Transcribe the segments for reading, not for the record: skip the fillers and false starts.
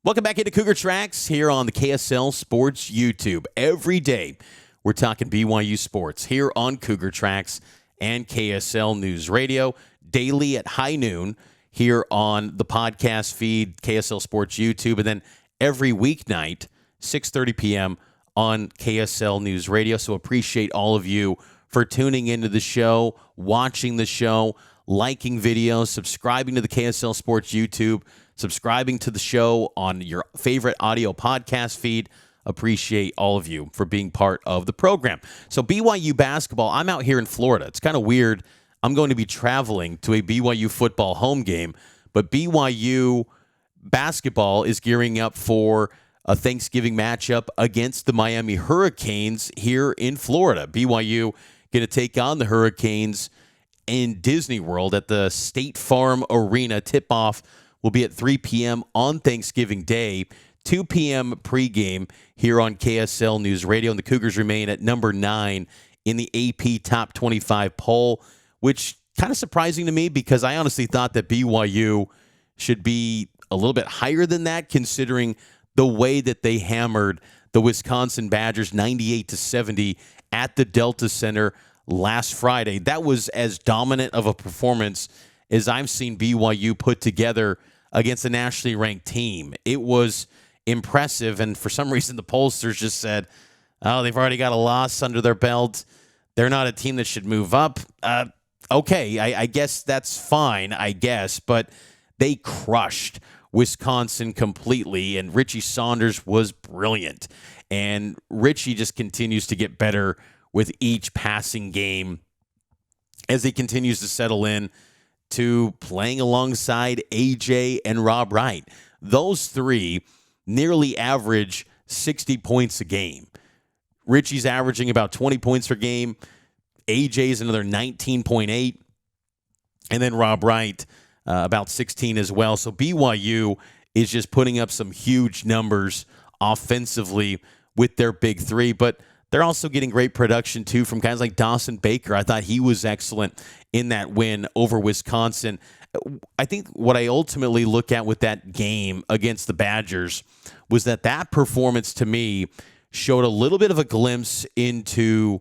Welcome back into Cougar Tracks here on the KSL Sports YouTube. Every day, we're talking BYU sports here on Cougar Tracks and KSL News Radio. Daily at high noon here on the podcast feed, KSL Sports YouTube. And then every weeknight, 6:30 p.m. on KSL News Radio. So appreciate all of you for tuning into the show, watching the show, liking videos, subscribing to the KSL Sports YouTube, subscribing to the show on your favorite audio podcast feed. Appreciate all of you for being part of the program. So BYU basketball, I'm out here in Florida. It's kind of weird. I'm going to be traveling to a BYU football home game, but BYU basketball is gearing up for a Thanksgiving matchup against the Miami Hurricanes here in Florida. BYU going to take on the Hurricanes in Disney World at the State Farm Arena. Tip-off will be at 3 p.m. on Thanksgiving Day, 2 p.m. pregame here on KSL News Radio. And the Cougars remain at number 9 in the AP Top 25 poll, which kind of surprising to me because I honestly thought that BYU should be a little bit higher than that, considering the way that they hammered the Wisconsin Badgers 98-70 at the Delta Center last Friday. That was as dominant of a performance as I've seen BYU put together against a nationally ranked team. It was impressive, and for some reason the pollsters just said, oh, they've already got a loss under their belt. They're not a team that should move up. Okay, I guess that's fine, but they crushed Wisconsin completely, and Richie Saunders was brilliant. And Richie just continues to get better with each passing game as he continues to settle in to playing alongside AJ and Rob Wright. Those three nearly average 60 points a game. Richie's averaging about 20 points per game. AJ's another 19.8. And then Rob Wright, about 16 as well. So BYU is just putting up some huge numbers offensively with their big three. But they're also getting great production, too, from guys like Dawson Baker. I thought he was excellent in that win over Wisconsin. I think what I ultimately look at with that game against the Badgers was that performance, to me, showed a little bit of a glimpse into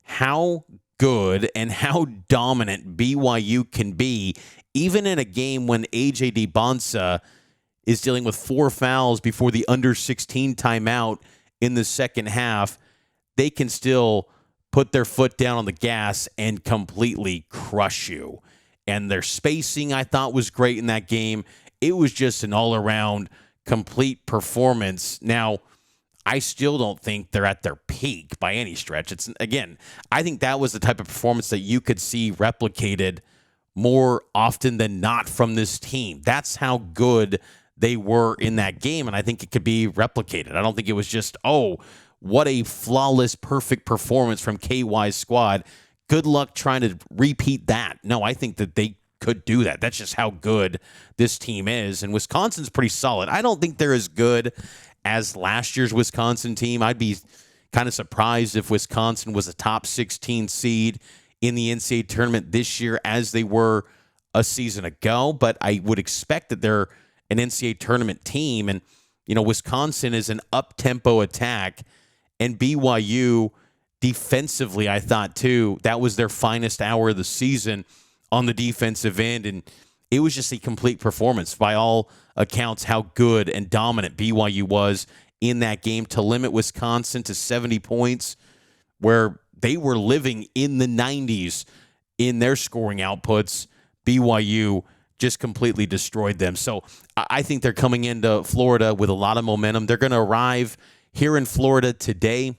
how good and how dominant BYU can be, even in a game when A.J. DeBonsa is dealing with 4 fouls before the under-16 timeout in the second half. They can still put their foot down on the gas and completely crush you. And their spacing, I thought, was great in that game. It was just an all-around complete performance. Now, I still don't think they're at their peak by any stretch. I think that was the type of performance that you could see replicated more often than not from this team. That's how good they were in that game, and I think it could be replicated. I don't think it was just, what a flawless, perfect performance from KY's squad. Good luck trying to repeat that. No, I think that they could do that. That's just how good this team is. And Wisconsin's pretty solid. I don't think they're as good as last year's Wisconsin team. I'd be kind of surprised if Wisconsin was a top 16 seed in the NCAA tournament this year as they were a season ago. But I would expect that they're an NCAA tournament team. And, Wisconsin is an up-tempo attack. And BYU defensively, I thought, too, that was their finest hour of the season on the defensive end. And it was just a complete performance by all accounts how good and dominant BYU was in that game to limit Wisconsin to 70 points, where they were living in the 90s in their scoring outputs. BYU just completely destroyed them. So I think they're coming into Florida with a lot of momentum. They're going to arrive here in Florida today.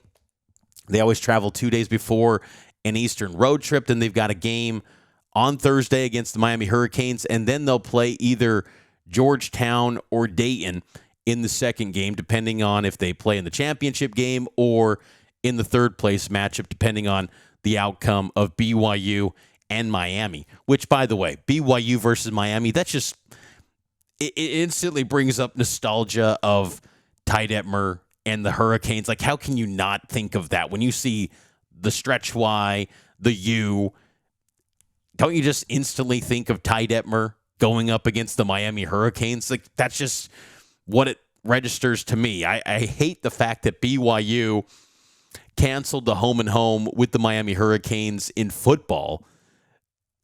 They always travel 2 days before an Eastern road trip. Then they've got a game on Thursday against the Miami Hurricanes, and then they'll play either Georgetown or Dayton in the second game, depending on if they play in the championship game or in the third place matchup, depending on the outcome of BYU and Miami. Which, by the way, BYU versus Miami, that's just, it instantly brings up nostalgia of Ty Detmer and the Hurricanes. Like, how can you not think of that when you see the stretch Y, the U? Don't you just instantly think of Ty Detmer going up against the Miami Hurricanes? Like, that's just what it registers to me. I hate the fact that BYU canceled the home and home with the Miami Hurricanes in football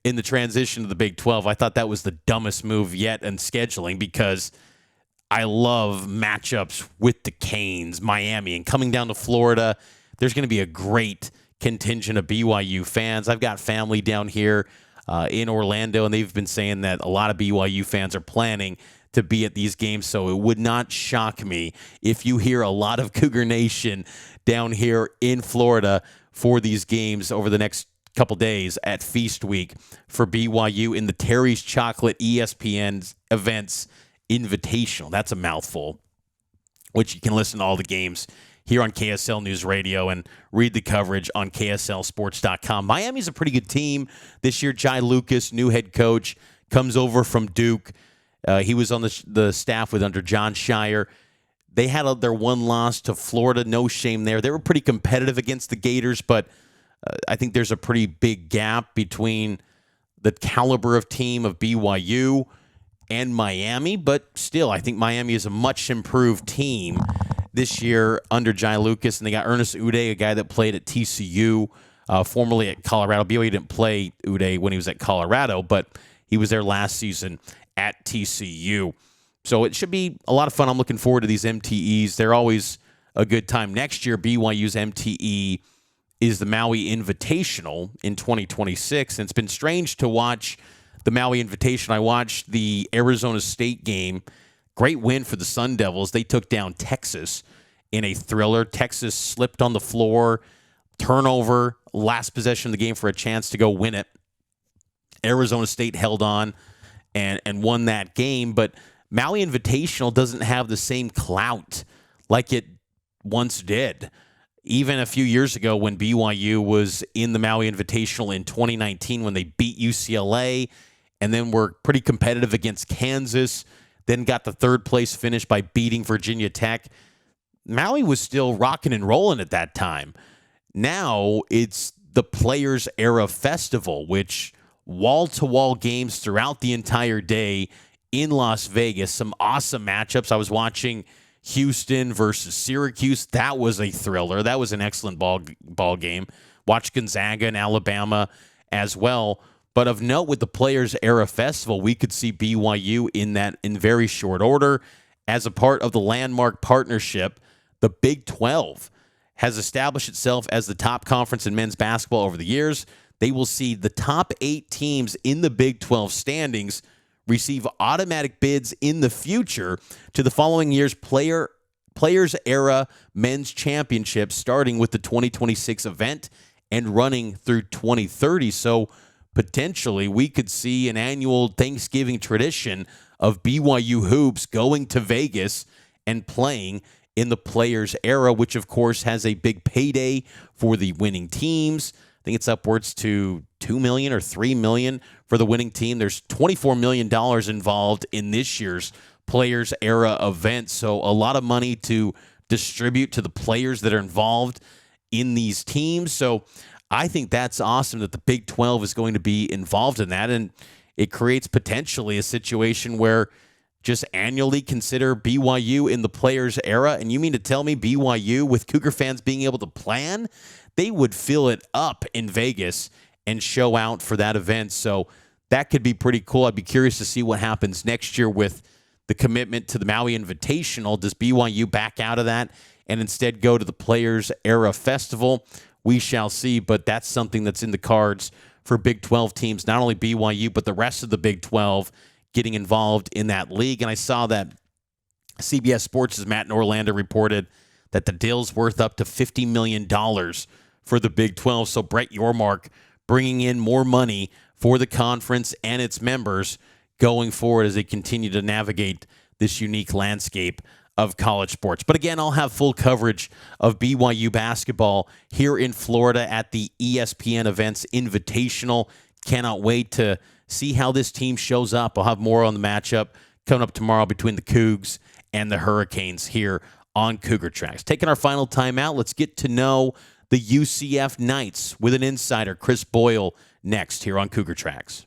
in the transition to the Big 12. I thought that was the dumbest move yet in scheduling, because I love matchups with the Canes, Miami, and coming down to Florida. There's going to be a great contingent of BYU fans. I've got family down here in Orlando, and they've been saying that a lot of BYU fans are planning to be at these games, so it would not shock me if you hear a lot of Cougar Nation down here in Florida for these games over the next couple days at Feast Week for BYU in the Terry's Chocolate ESPN Events Invitational. That's a mouthful, which you can listen to all the games here on KSL News Radio and read the coverage on KSLSports.com. Miami's a pretty good team this year. Jai Lucas, new head coach, comes over from Duke. He was on the staff under John Shire. They had their one loss to Florida. No shame there. They were pretty competitive against the Gators, but I think there's a pretty big gap between the caliber of team of BYU and Miami. But still, I think Miami is a much improved team this year under Jai Lucas. And they got Ernest Uday, a guy that played at TCU, formerly at Colorado. BYU didn't play Uday when he was at Colorado, but he was there last season at TCU. So it should be a lot of fun. I'm looking forward to these MTEs. They're always a good time. Next year, BYU's MTE is the Maui Invitational in 2026. And it's been strange to watch the Maui Invitational. I watched the Arizona State game. Great win for the Sun Devils. They took down Texas in a thriller. Texas slipped on the floor, turnover, last possession of the game for a chance to go win it. Arizona State held on and won that game, but Maui Invitational doesn't have the same clout like it once did. Even a few years ago when BYU was in the Maui Invitational in 2019 when they beat UCLA and then were pretty competitive against Kansas, then got the third place finish by beating Virginia Tech. Maui was still rocking and rolling at that time. Now it's the Players Era Festival, which wall-to-wall games throughout the entire day in Las Vegas. Some awesome matchups. I was watching Houston versus Syracuse. That was a thriller. That was an excellent ball game. Watched Gonzaga and Alabama as well. But of note, with the Players Era Festival, we could see BYU in very short order. As a part of the landmark partnership, the Big 12 has established itself as the top conference in men's basketball over the years. They will see the top 8 teams in the Big 12 standings receive automatic bids in the future to the following year's Players Era Men's Championship, starting with the 2026 event and running through 2030. So potentially we could see an annual Thanksgiving tradition of BYU hoops going to Vegas and playing in the Players Era, which of course has a big payday for the winning teams. I think it's upwards to $2 million or $3 million for the winning team. There's $24 million involved in this year's Players Era event. So a lot of money to distribute to the players that are involved in these teams. So I think that's awesome that the Big 12 is going to be involved in that. And it creates potentially a situation where just annually consider BYU in the Players Era. And you mean to tell me BYU, with Cougar fans being able to plan, they would fill it up in Vegas and show out for that event. So that could be pretty cool. I'd be curious to see what happens next year with the commitment to the Maui Invitational. Does BYU back out of that and instead go to the Players Era Festival? We shall see, but that's something that's in the cards for Big 12 teams, not only BYU, but the rest of the Big 12 getting involved in that league. And I saw that CBS Sports' Matt Norlander reported that the deal's worth up to $50 million for the Big 12. So Brett Yormark bringing in more money for the conference and its members going forward as they continue to navigate this unique landscape of college sports. But again, I'll have full coverage of BYU basketball here in Florida at the ESPN Events Invitational. Cannot wait to see how this team shows up. I'll have more on the matchup coming up tomorrow between the Cougs and the Hurricanes here on Cougar Tracks. Taking our final time out, let's get to know the UCF Knights with an insider, Chris Boyle, next here on Cougar Tracks.